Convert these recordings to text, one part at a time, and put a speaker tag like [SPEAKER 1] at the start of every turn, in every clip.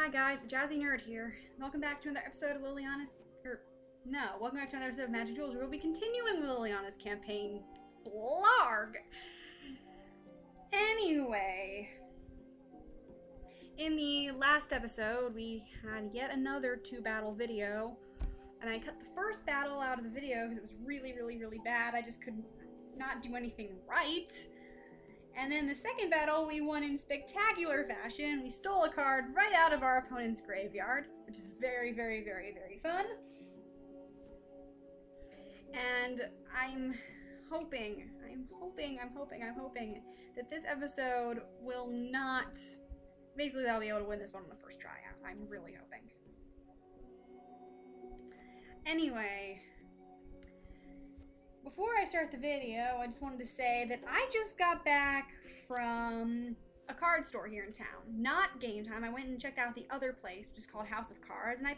[SPEAKER 1] Hi guys, the Jazzy Nerd here. Welcome back to another episode of welcome back to another episode of Magic Duels, where we'll be continuing with Liliana's campaign. Blarg! Anyway, in the last episode, we had yet another 2-battle video, and I cut the first battle out of the video because it was really bad. I just could not do anything right. And then the second battle, we won in spectacular fashion. We stole a card right out of our opponent's graveyard, which is very fun. And I'm hoping that this episode will not... Basically, I'll be able to win this one on the first try. I'm really hoping. Anyway... Before I start the video, I just wanted to say that I just got back from a card store here in town. Not Game Time. I went and checked out the other place, which is called House of Cards, and I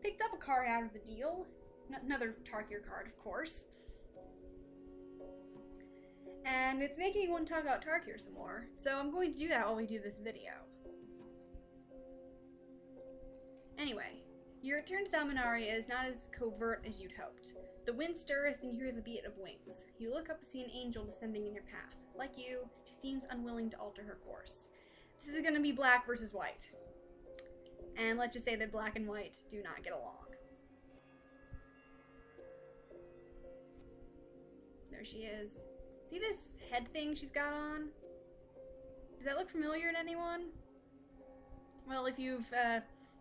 [SPEAKER 1] picked up a card out of the deal. Another Tarkir card, of course. And it's making me want to talk about Tarkir some more, so I'm going to do that while we do this video. Anyway, your return to Dominaria is not as covert as you'd hoped. The wind stirs and you hear the beat of wings. You look up to see an angel descending in your path. Like you, she seems unwilling to alter her course. This is going to be black versus white. And let's just say that black and white do not get along. There she is. See this head thing she's got on? Does that look familiar to anyone? Well, if you've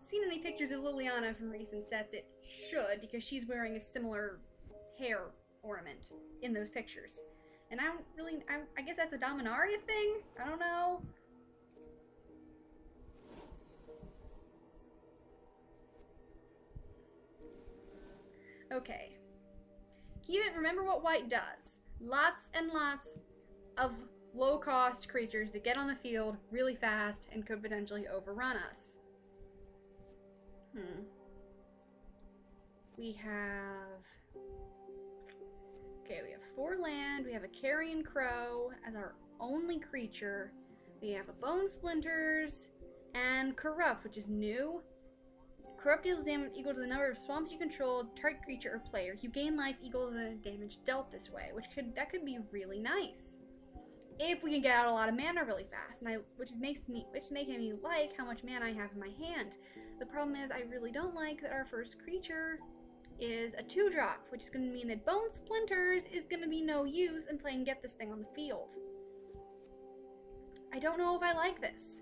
[SPEAKER 1] seen any pictures of Liliana from recent sets, it should, because she's wearing a similar hair ornament in those pictures. And I guess that's a Dominaria thing? I don't know. Okay. Remember what white does. Lots and lots of low-cost creatures that get on the field really fast and could potentially overrun us. We have 4 land, we have a Carrion Crow as our only creature, we have a Bone Splinters, and Corrupt, which is new. Corrupt deals damage equal to the number of swamps you control, target creature or player. You gain life equal to the damage dealt this way, which could be really nice. If we can get out a lot of mana really fast, which makes me like how much mana I have in my hand. The problem is I really don't like that our first creature is a 2-drop, which is going to mean that Bone Splinters is going to be no use until I can get this thing on the field. I don't know if I like this.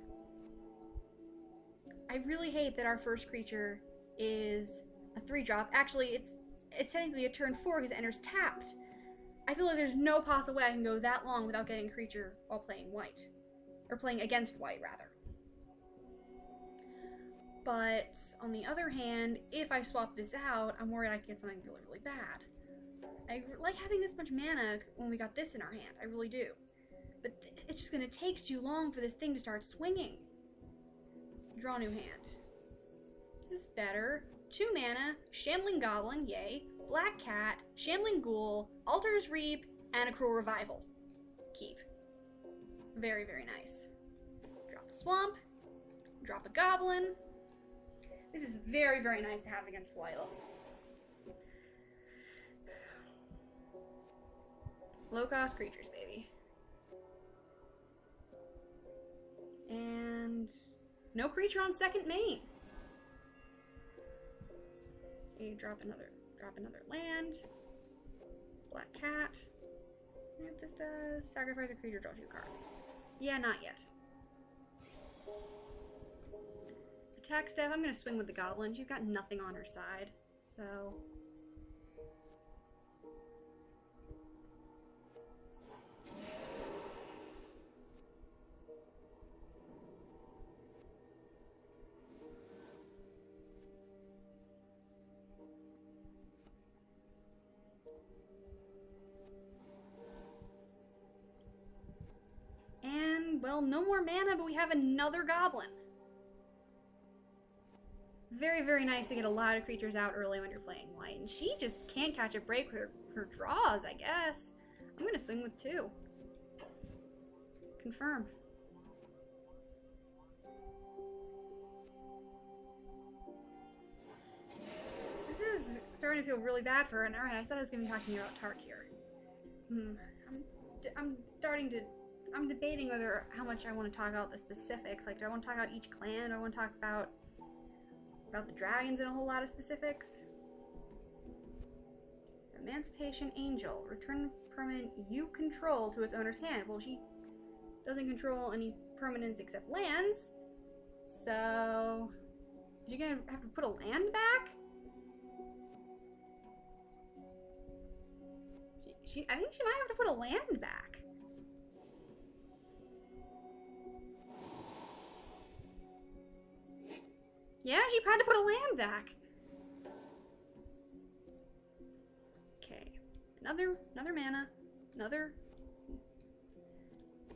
[SPEAKER 1] I really hate that our first creature is a 3-drop. Actually, it's technically a turn 4 because it enters tapped. I feel like there's no possible way I can go that long without getting a creature while playing white. Or playing against white, rather. But, on the other hand, if I swap this out, I'm worried I could get something really bad. I like having this much mana when we got this in our hand. I really do. But it's just going to take too long for this thing to start swinging. Draw a new hand. This is better. 2 mana, Shambling Goblin, yay. Black Cat, Shambling Ghoul, Altar's Reap, and a Cruel Revival. Keep. Very nice. Drop a Swamp. Drop a Goblin. This is very nice to have against white. Low-cost creatures, baby. And no creature on second main. You drop another land. Black Cat. And what this does, sacrifice a creature, draw 2 cards. Yeah, not yet. Attack Steph, I'm gonna swing with the Goblin. She's got nothing on her side, so... And, well, no more mana, but we have another Goblin. Very nice to get a lot of creatures out early when you're playing white. And she just can't catch a break with her draws, I guess. I'm gonna swing with 2. Confirm. gonna feel really bad for her. And alright, I said I was gonna be talking about Tark here. I'm debating whether how much I want to talk about the specifics. Like, do I want to talk about each clan? Do I want to talk about the dragons and a whole lot of specifics? Emancipation Angel. Return permanent you control to its owner's hand. Well, she doesn't control any permanents except lands. So, is she gonna have to put a land back? I think she might have to put a land back. Yeah, she had to put a land back. Okay. Another mana.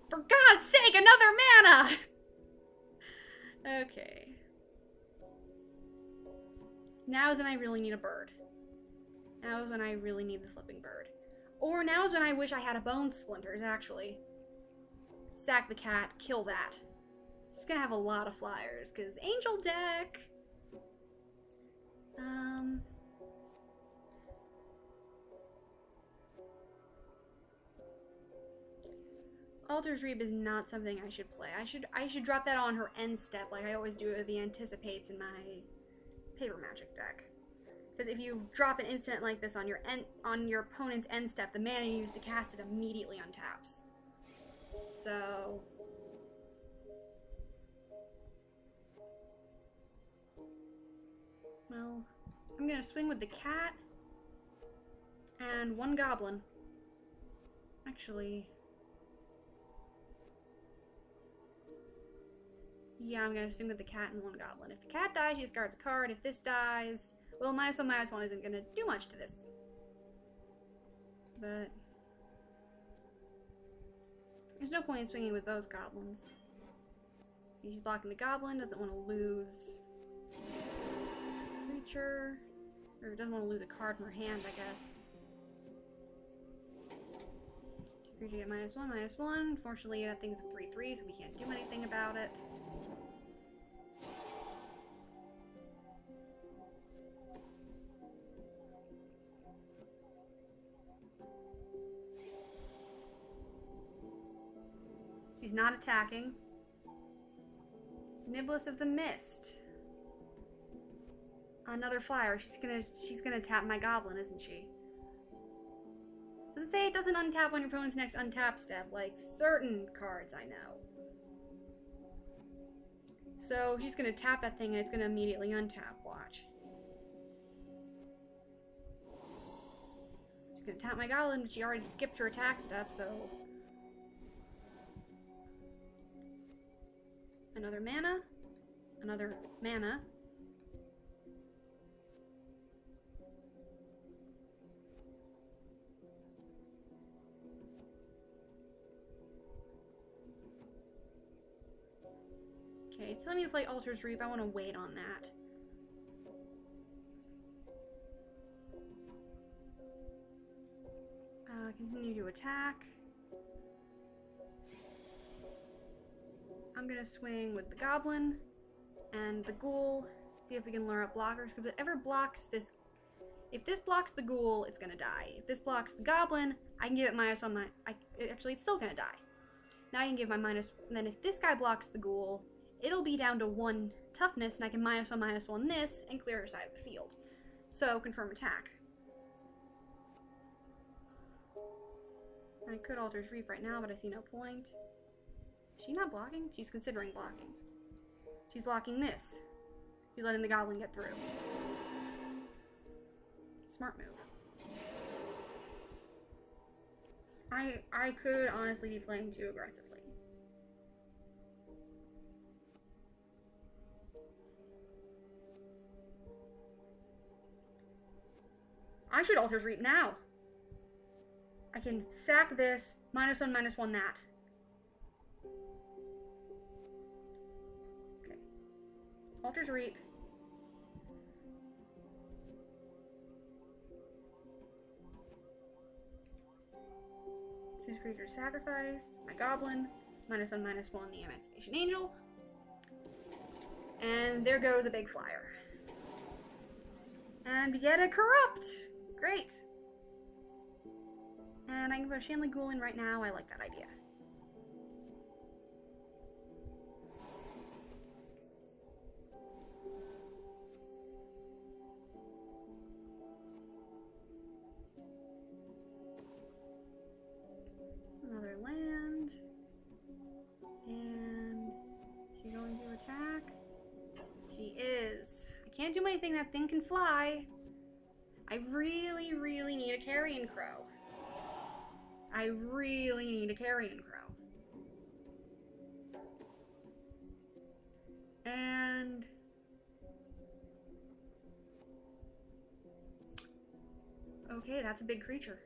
[SPEAKER 1] For God's sake, another mana! Okay. Now is when I really need a bird. Now is when I really need the flipping bird. Or now is when I wish I had a bone splinters, actually. Sack the cat, kill that. She's gonna have a lot of flyers, because Angel deck... Altar's Reap is not something I should play. I should drop that on her end step, like I always do with the Anticipates in my Paper Magic deck. Because if you drop an instant like this on your opponent's end step, the mana you use to cast it immediately untaps. So... well, I'm gonna swing with the cat and one goblin. Actually... yeah, I'm gonna swing with the cat and one goblin. If the cat dies, she discards a card. If this dies... well, -1/-1 isn't gonna do much to this. But... there's no point in swinging with both goblins. She's blocking the goblin, doesn't want to lose... creature... or doesn't want to lose a card from her hand, I guess. Creature get -1/-1. Unfortunately, that thing's a 3/3, so we can't do anything about it. She's not attacking. Niblis of the Mist. Another flyer. She's gonna tap my goblin, isn't she? Does it say it doesn't untap on your opponent's next untap step? Like certain cards, I know. So she's gonna tap that thing and it's gonna immediately untap. Watch. She's gonna tap my goblin, but she already skipped her attack step, so. Another mana. Another mana. Okay, it's telling me to play Altar's Reap. I want to wait on that. Continue to attack. I'm gonna swing with the goblin and the ghoul. See if we can lure up blockers. Because if it ever blocks this, if this blocks the ghoul, it's gonna die. If this blocks the goblin, I can give it -1. Actually, it's still gonna die. Now I can give my minus. And then if this guy blocks the ghoul, it'll be down to 1 toughness, and I can -1/-1 this and clear her side of the field. So confirm attack. I could Altar's Reap right now, but I see no point. Is she not blocking? She's considering blocking. She's blocking this. She's letting the goblin get through. Smart move. I could honestly be playing too aggressively. I should Altar's Reap now. I can sack this, -1/-1 that. Okay. Altar's Reap. Choose creature sacrifice. My goblin. -1/-1 the Emancipation Angel. And there goes a big flyer. And we get a corrupt. Great. And I can put a Shanley Ghoul in right now. I like that idea. Another land. And she's going to attack. She is. I can't do anything. That thing can fly. I really, really need a carrion crow. I really need a carrion crow. And okay, that's a big creature.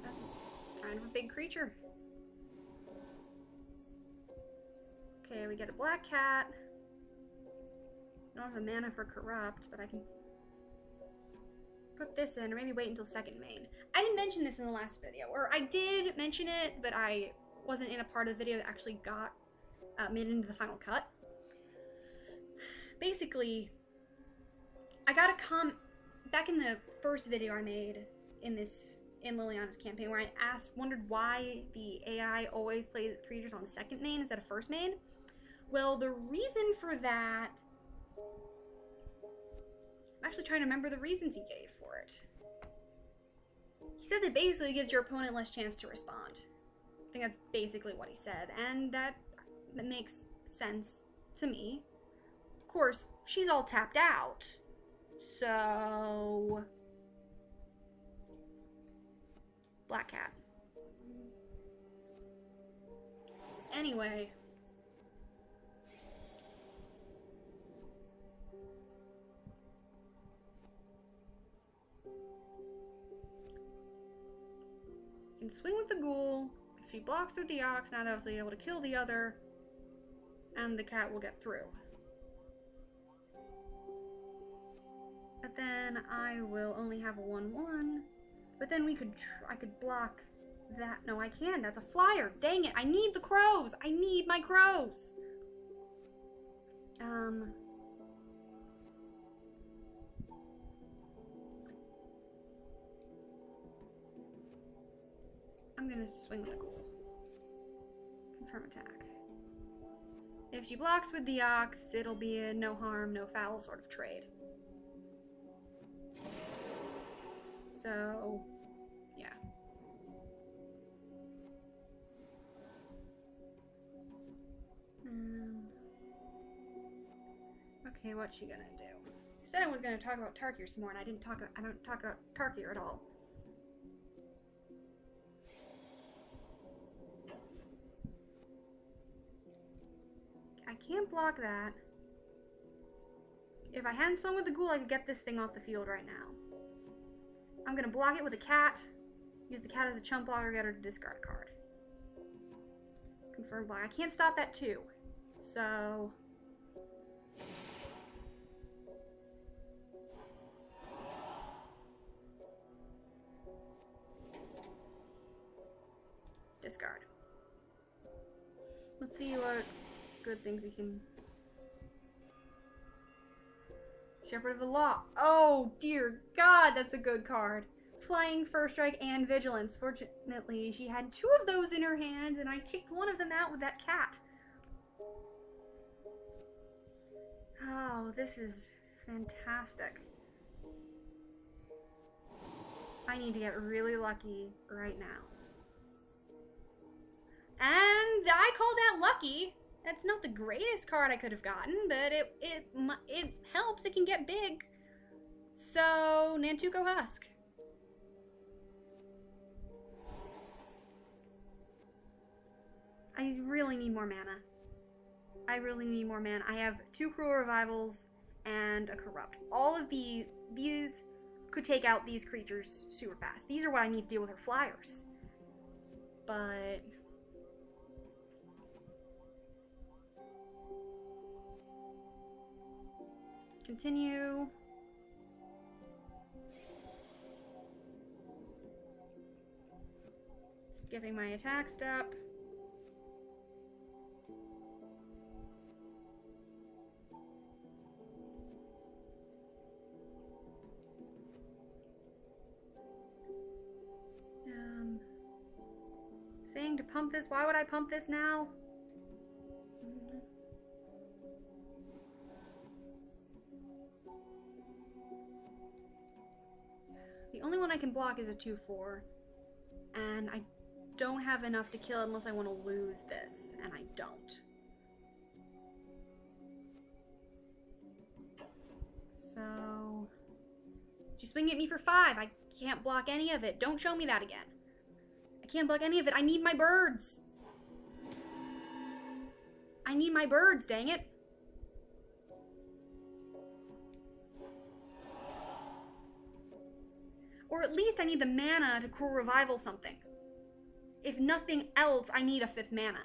[SPEAKER 1] That's kind of a big creature. Okay, we get a black cat. I don't have the mana for corrupt, but I can put this in, or maybe wait until second main. I didn't mention this in the last video, or I did mention it, but I wasn't in a part of the video that actually got made into the final cut. Basically, I got a back in the first video I made in Liliana's campaign, where I wondered why the AI always plays creatures on second main instead of first main. Well, the reason for that, I'm actually trying to remember the reasons he gave for it. He said that basically gives your opponent less chance to respond. I think that's basically what he said, and that makes sense to me. Of course, she's all tapped out, so black cat. Anyway, you can swing with the ghoul. If she blocks with the ox, now they'll be able to kill the other, and the cat will get through. But then I will only have a 1/1. But then I could block that. No, I can. That's a flyer. Dang it. I need the crows. I need my crows. I'm gonna swing the ghoul. Confirm attack. If she blocks with the ox, it'll be a no harm, no foul sort of trade. So, yeah. Okay, what's she gonna do? I said I was gonna talk about Tarkir some more, and I don't talk about Tarkir at all. I can't block that. If I hadn't swung with the ghoul, I could get this thing off the field right now. I'm gonna block it with a cat. Use the cat as a chump blocker, get her to discard a card. Confirm block. I can't stop that too. So discard. Let's see what good things we can. Shepherd of the Law. Oh, dear God, that's a good card. Flying, First Strike, and Vigilance. Fortunately, she had 2 of those in her hand, and I kicked one of them out with that cat. Oh, this is fantastic. I need to get really lucky right now. And I call that lucky. That's not the greatest card I could have gotten, but it helps. It can get big. So, Nantuko Husk. I really need more mana. I really need more mana. I have 2 Cruel Revivals and a Corrupt. All of these could take out these creatures super fast. These are what I need to deal with her flyers. But continue. Giving my attack step. pump this? Why would I pump this now? The only one I can block is a 2/4. And I don't have enough to kill unless I want to lose this. And I don't. So... She's swinging at me for 5. I can't block any of it. Don't show me that again. I can't block any of it. I need my birds. I need my birds, dang it. Or at least I need the mana to Cruel Revival something. If nothing else, I need a 5th mana.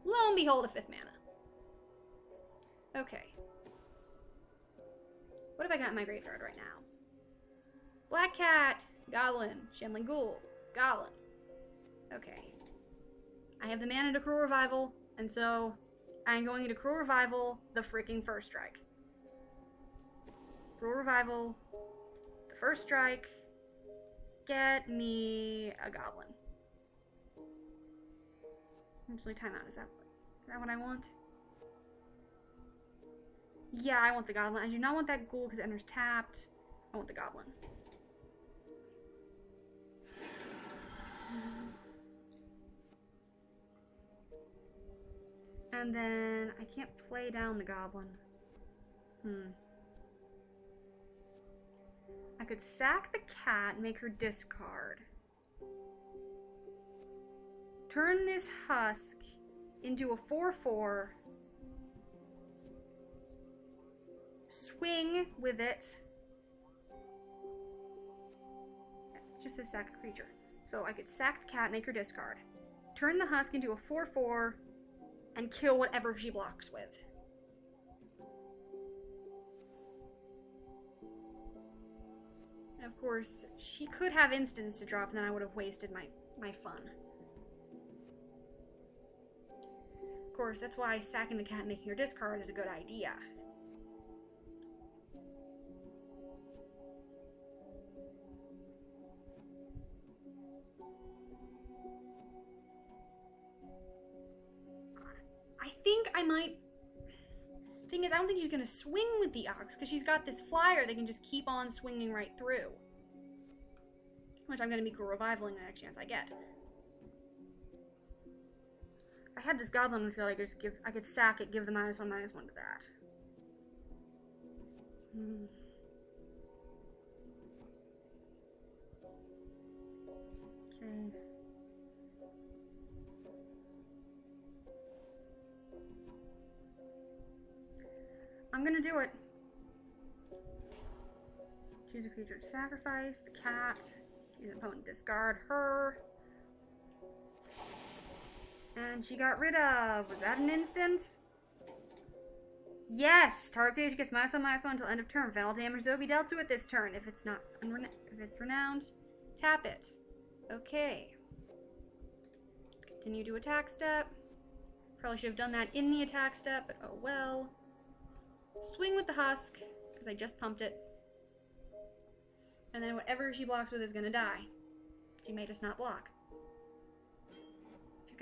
[SPEAKER 1] Lo and behold, a 5th mana. Okay. What have I got in my graveyard right now? Black Cat, Goblin, Shambling Ghoul, Goblin. Okay. I have the mana to Cruel Revival, and so I'm going into Cruel Revival the freaking first strike. Cruel Revival, the first strike. Get me a Goblin. Actually, timeout. Is that what I want? Yeah, I want the Goblin. I do not want that Ghoul because it enters tapped. I want the Goblin. And then I can't play down the Goblin. I could sack the cat and make her discard. Turn this husk into a 4/4. Swing with it. It just says sack a creature. So I could sack the cat, make her discard. Turn the husk into a 4/4 and kill whatever she blocks with. And of course, she could have instants to drop and then I would have wasted my fun. Of course, that's why sacking the cat and making her discard is a good idea. I think I might... Thing is, I don't think she's going to swing with the Ox, because she's got this flyer that can just keep on swinging right through. Which I'm going to be Cruel Revivaling the next chance I get. If I had this Goblin in the field, I could sack it, give the -1/-1 to that. Okay. I'm gonna do it. Choose a creature to sacrifice. The cat. Choose an opponent to discard her. And she got rid of. Was that an instant? Yes! Target creature gets -1/-1 until end of turn. Final damage will be dealt to it this turn. If it's not if it's renowned, tap it. Okay. Continue to attack step. Probably should have done that in the attack step, but oh well. Swing with the husk, because I just pumped it. And then whatever she blocks with is gonna die. She may just not block. She's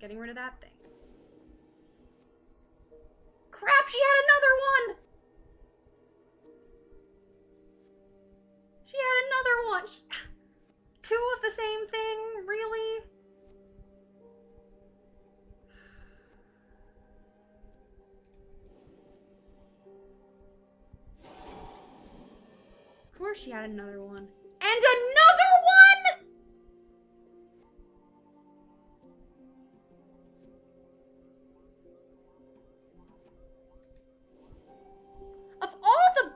[SPEAKER 1] getting rid of that thing. Crap, she had another one! She had another one! Two of the same thing? Really? Of course she had another one. And another one?! Of all the...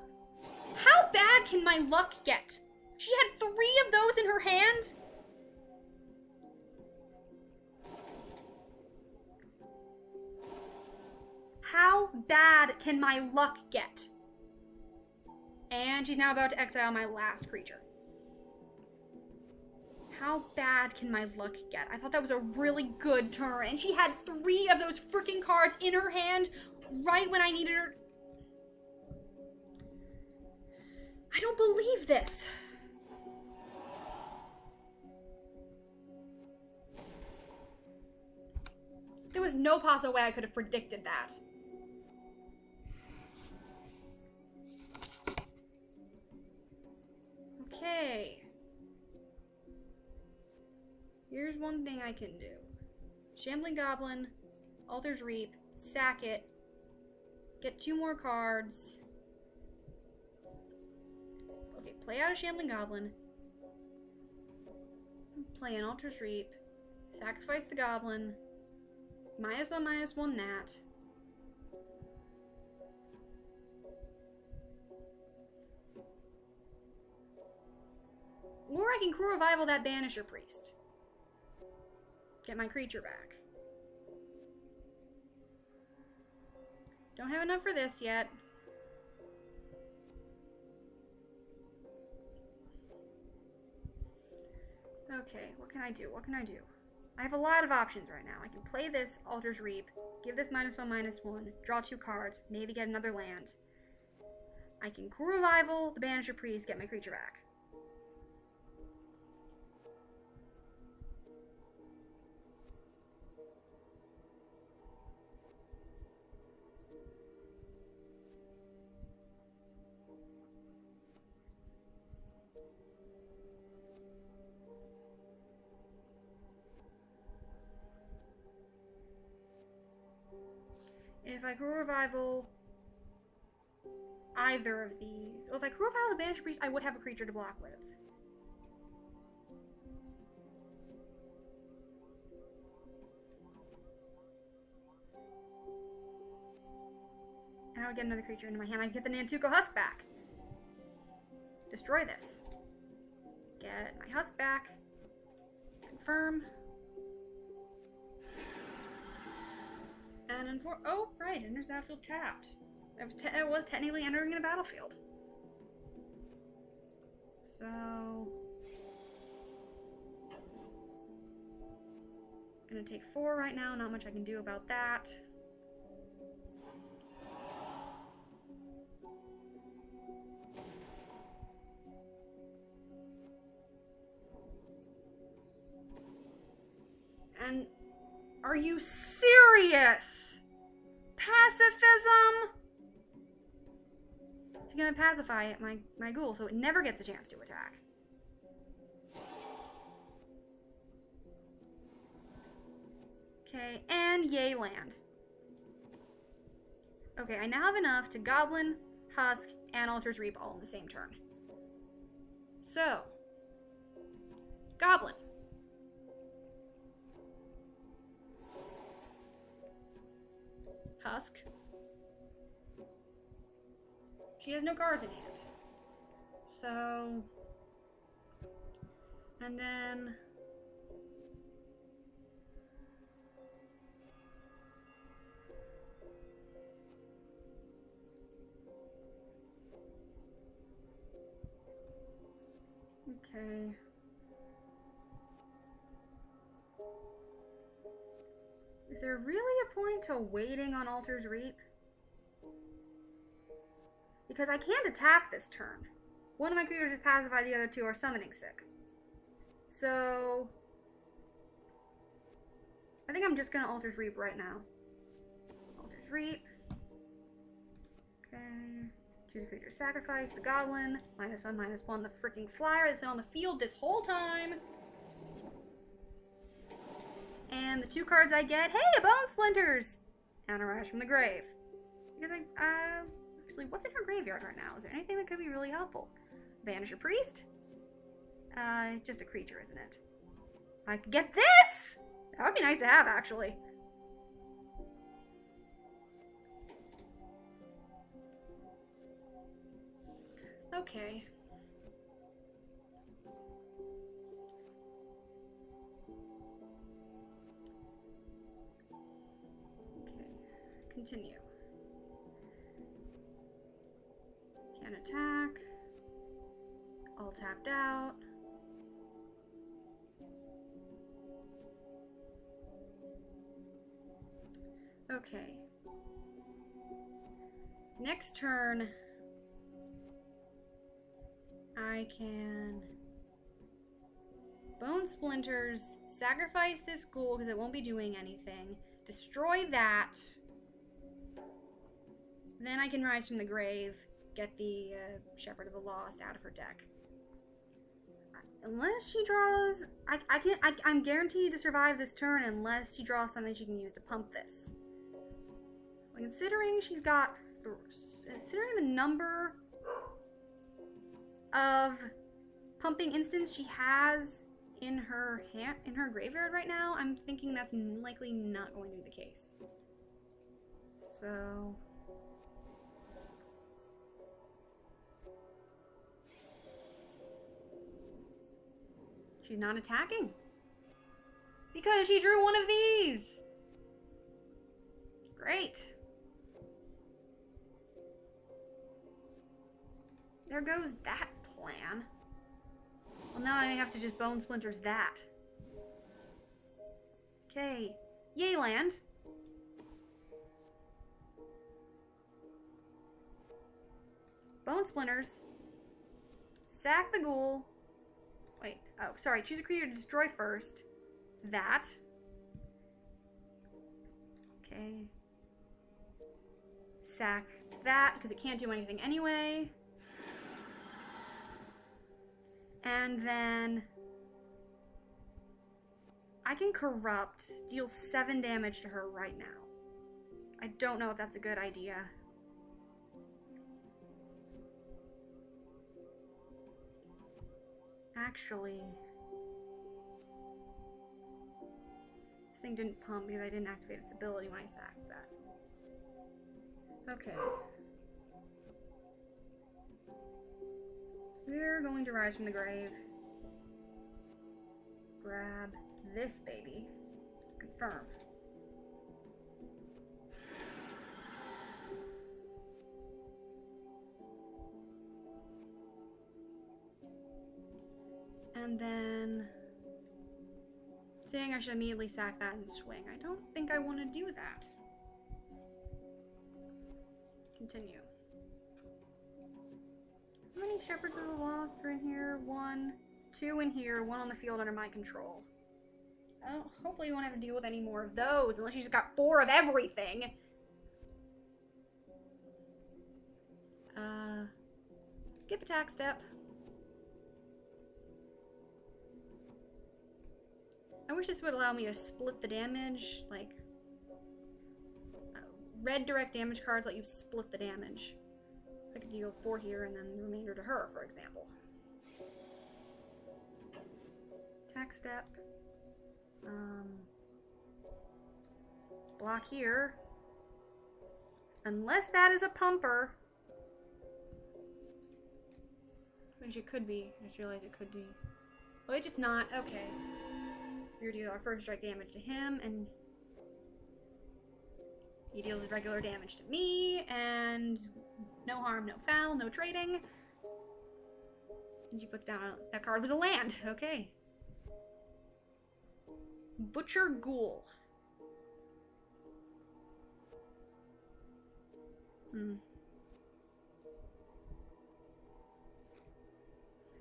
[SPEAKER 1] How bad can my luck get? She had 3 of those in her hand? How bad can my luck get? And she's now about to exile my last creature. How bad can my luck get? I thought that was a really good turn. And she had 3 of those freaking cards in her hand right when I needed her. I don't believe this. There was no possible way I could have predicted that. Okay. Here's one thing I can do. Shambling Goblin, Altar's Reap, sack it, get 2 more cards. Okay, play out a Shambling Goblin, play an Altar's Reap, sacrifice the Goblin, -1/-1 that. Or I can Crew Revival that Banisher Priest. Get my creature back. Don't have enough for this yet. Okay, what can I do? What can I do? I have a lot of options right now. I can play this Altar's Reap, give this -1/-1, draw 2 cards, maybe get another land. I can Crew Revival the Banisher Priest, get my creature back. If I Crew Revival either of these, well, if I Crew Revival the Banished Priest, I would have a creature to block with. And I would get another creature into my hand. I get the Nantuko Husk back. Destroy this. Get my Husk back. Confirm. And oh, right, enters the battlefield tapped. It was technically entering the battlefield. So, gonna take 4 right now. Not much I can do about that. And are you serious? Pacifism? It's gonna pacify my ghoul so it never gets a chance to attack. Okay, and yay land. Okay, I now have enough to Goblin, Husk, and Altar's Reap all in the same turn. So, Goblin. Husk. She has no cards in hand. So, and then okay. Is there really a point to waiting on Altar's Reap? Because I can't attack this turn. One of my creatures is pacified, the other 2 are summoning sick. So, I think I'm just gonna Altar's Reap right now. Altar's Reap. Okay. Choose a creature to sacrifice. The Goblin. -1/-1. The freaking flyer that's been on the field this whole time. And the 2 cards I get, hey, a Bone Splinters! And a Rise from the Grave. Because actually, what's in her graveyard right now? Is there anything that could be really helpful? Banisher Priest? It's just a creature, isn't it? I could get this! That would be nice to have, actually. Okay. Continue. Can't attack. All tapped out. Okay. Next turn, I can bone splinters, sacrifice this ghoul because it won't be doing anything, destroy that, then I can rise from the grave, get the Shepherd of the Lost out of her deck. Unless she draws, I'm guaranteed to survive this turn unless she draws something she can use to pump this. Considering she's got, considering the number of pumping instants she has in her graveyard right now, I'm thinking that's likely not going to be the case. So she's not attacking because she drew one of these. Great. There goes that plan. Well, now I have to just bone splinters that. Okay. Yay, land. Bone splinters. Sack the ghoul. Wait. Oh, sorry. Choose a creature to destroy first. That. Okay. Sack that, because it can't do anything anyway. And then I can corrupt, deal 7 damage to her right now. I don't know if that's a good idea. Actually, this thing didn't pump because I didn't activate its ability when I sacked that. Okay. We're going to rise from the grave. Grab this baby. Confirm. And then saying I should immediately sack that and swing. I don't think I want to do that. Continue. How many Shepherds of the Lost are in here? 1, 2 in here, 1 on the field under my control. Oh, hopefully you won't have to deal with any more of those, unless you just got 4 of everything. Skip attack step. I wish this would allow me to split the damage, like, red direct damage cards let you split the damage. I could deal 4 here and then the remainder to her, for example. Attack step. Block here. Unless that is a pumper. Which it could be. I just realized it could be. Well, it's not. Okay. We're dealing our first strike damage to him, and he deals regular damage to me, and no harm, no foul, no trading. And she puts down that card was a land. Okay. Butcher Ghoul.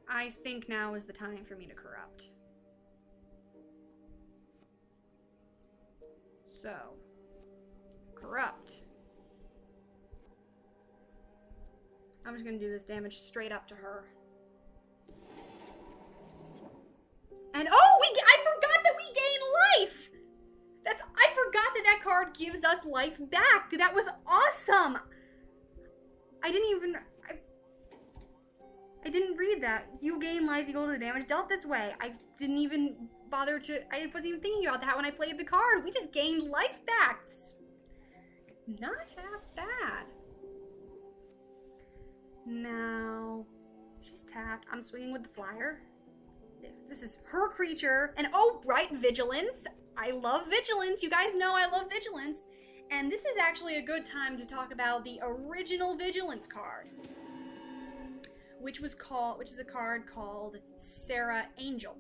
[SPEAKER 1] I think now is the time for me to corrupt. So, corrupt. I'm just gonna do this damage straight up to her. And oh, I forgot that we gain life! I forgot that card gives us life back. That was awesome! I didn't read that. You gain life equal to the damage dealt this way. I didn't even bother to, I wasn't even thinking about that when I played the card. We just gained life back. Not half bad. Now, she's tapped. I'm swinging with the flyer. This is her creature. And oh, right, Vigilance. I love Vigilance. You guys know I love Vigilance. And this is actually a good time to talk about the original Vigilance card, which is a card called Sarah Angel.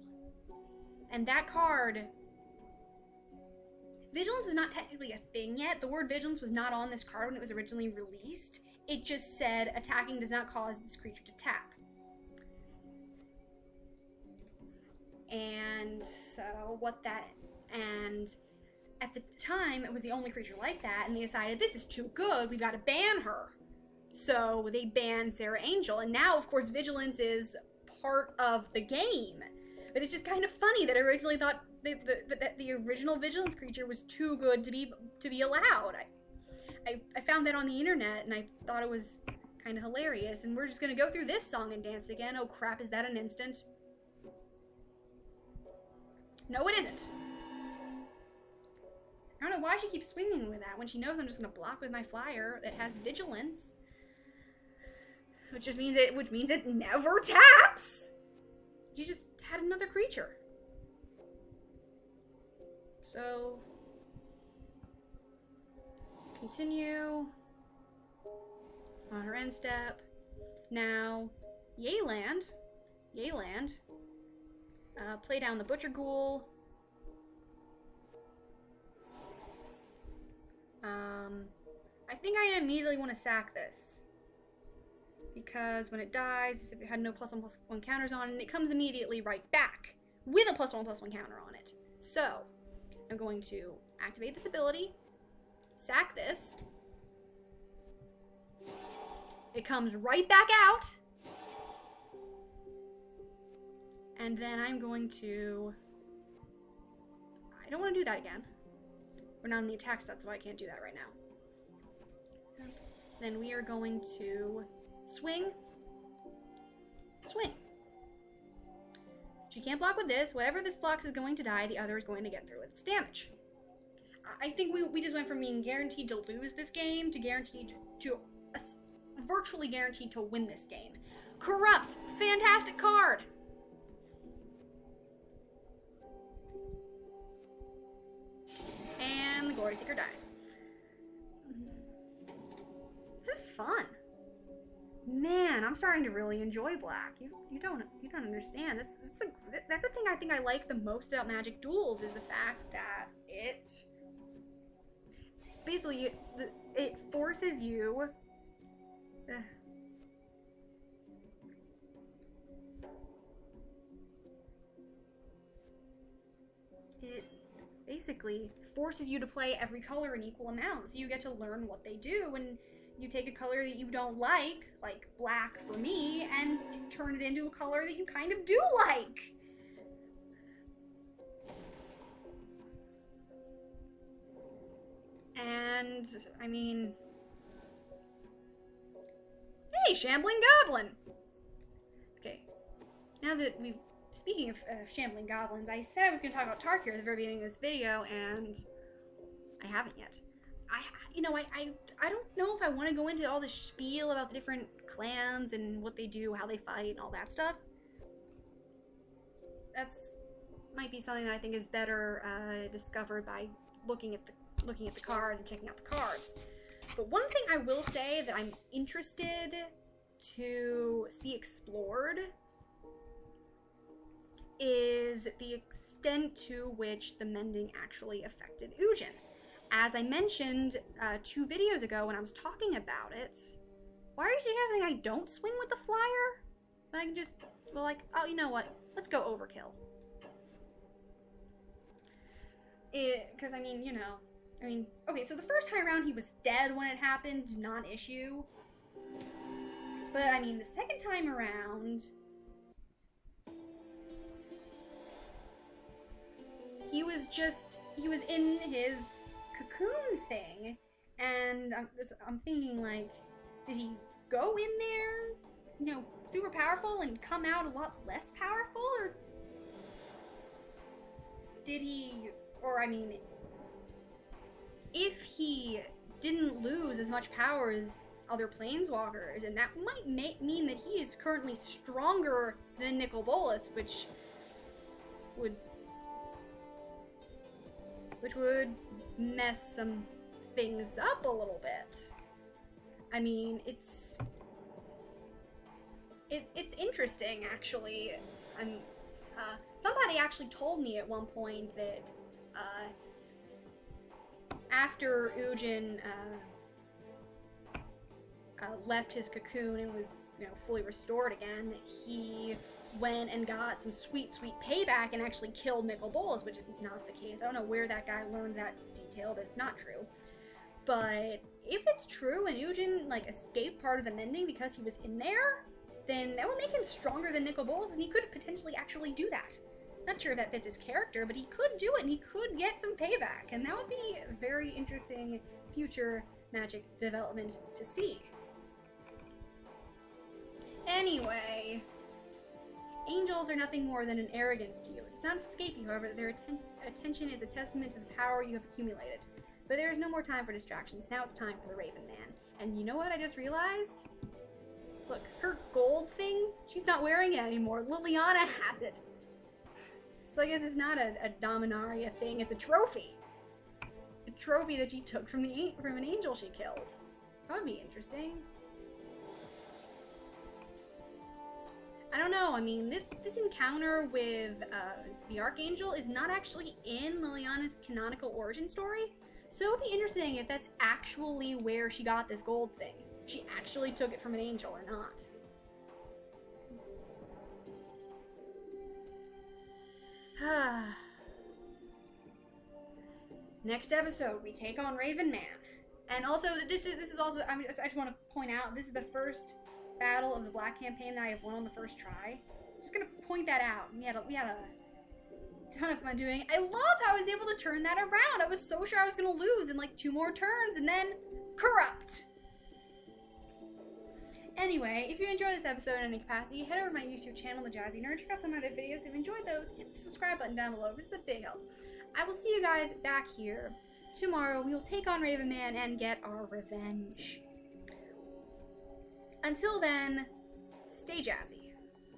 [SPEAKER 1] And that card, Vigilance is not technically a thing yet. The word Vigilance was not on this card when it was originally released. It just said attacking does not cause this creature to tap. so what that, and at the time it was the only creature like that, and they decided this is too good, we gotta ban her. So they banned Sarah Angel, and now of course Vigilance is part of the game. But it's just kind of funny that I originally thought that the original Vigilance creature was too good to be allowed. I found that on the internet, and I thought it was kind of hilarious. And we're just gonna go through this song and dance again. Oh crap, is that an instant? No, it isn't. I don't know why she keeps swinging with that when she knows I'm just gonna block with my flyer that has Vigilance. Which means it never taps! You just had another creature. So continue on her end step. Now, Yayland, play down the Butcher Ghoul. I think I immediately want to sack this, because when it dies, if it had no +1/+1 counters on it, it comes immediately right back with a +1/+1 counter on it. So I'm going to activate this ability, sack this. It comes right back out. And then I'm going to... I don't want to do that again. We're not in the attack set, so I can't do that right now. Then we are going to swing. Swing. She can't block with this. Whatever this blocks is going to die. The other is going to get through with its damage. I think we just went from being guaranteed to lose this game to guaranteed to virtually guaranteed to win this game. Corrupt! Fantastic card! And the Glory Seeker dies. This is fun. Man, I'm starting to really enjoy Black. You don't understand. That's the thing I think I like the most about Magic Duels, is the fact that it basically it forces you it basically forces you to play every color in equal amounts. So you get to learn what they do, and you take a color that you don't like black for me, and turn it into a color that you kind of do like. And, I mean... Hey, Shambling Goblin! Okay, now that we've... Speaking of Shambling Goblins, I said I was going to talk about Tarkir at the very beginning of this video, and I haven't yet. I don't know if I want to go into all the spiel about the different clans and what they do, how they fight, and all that stuff. That's might be something that I think is better discovered by looking at the cards and checking out the cards. But one thing I will say that I'm interested to see explored is the extent to which the mending actually affected Ujin. As I mentioned 2 videos ago when I was talking about it, why are you suggesting I don't swing with the flyer? But I can just, well, like, oh, you know what? Let's go overkill. Because, I mean, okay, so the first time around he was dead when it happened, non-issue. But, I mean, the second time around, he was in his cocoon thing, and I'm thinking, like, did he go in there, super powerful and come out a lot less powerful, or did he, or I mean, if he didn't lose as much power as other planeswalkers, and that might mean that he is currently stronger than Nicol Bolas, which would mess some things up a little bit. I mean, it's interesting, actually. Somebody actually told me at one point that after Ujin left his cocoon and was fully restored again, he went and got some sweet, sweet payback and actually killed Nicol Bolas, which is not the case. I don't know where that guy learned that detail, but it's not true. But if it's true and Eugen, like, escaped part of the mending because he was in there, then that would make him stronger than Nicol Bolas, and he could potentially actually do that. Not sure if that fits his character, but he could do it, and he could get some payback, and that would be a very interesting future magic development to see. Anyway, angels are nothing more than an arrogance to you. It's not escape you, however, their attention is a testament to the power you have accumulated. But there is no more time for distractions. Now it's time for the Raven Man. And you know what I just realized? Look, her gold thing, she's not wearing it anymore. Liliana has it. So I guess it's not a Dominaria thing, it's a trophy. A trophy that she took from an angel she killed. That would be interesting. I don't know, I mean, this encounter with the Archangel is not actually in Liliana's canonical origin story. So it would be interesting if that's actually where she got this gold thing. If she actually took it from an angel or not. Next episode, we take on Raven Man. And also, this is also, I just want to point out, this is the first battle of the Black campaign that I have won on the first try. Just gonna point that out. We had a ton of fun doing it. I love how I was able to turn that around. I was so sure I was gonna lose in like 2 more turns, and then corrupt. Anyway, if you enjoyed this episode in any capacity, head over to my YouTube channel, The Jazzy Nerd. Check out some of my other videos. If you enjoyed those, hit the subscribe button down below. This is a big help. I will see you guys back here tomorrow. We will take on Raven Man and get our revenge. Until then, stay jazzy.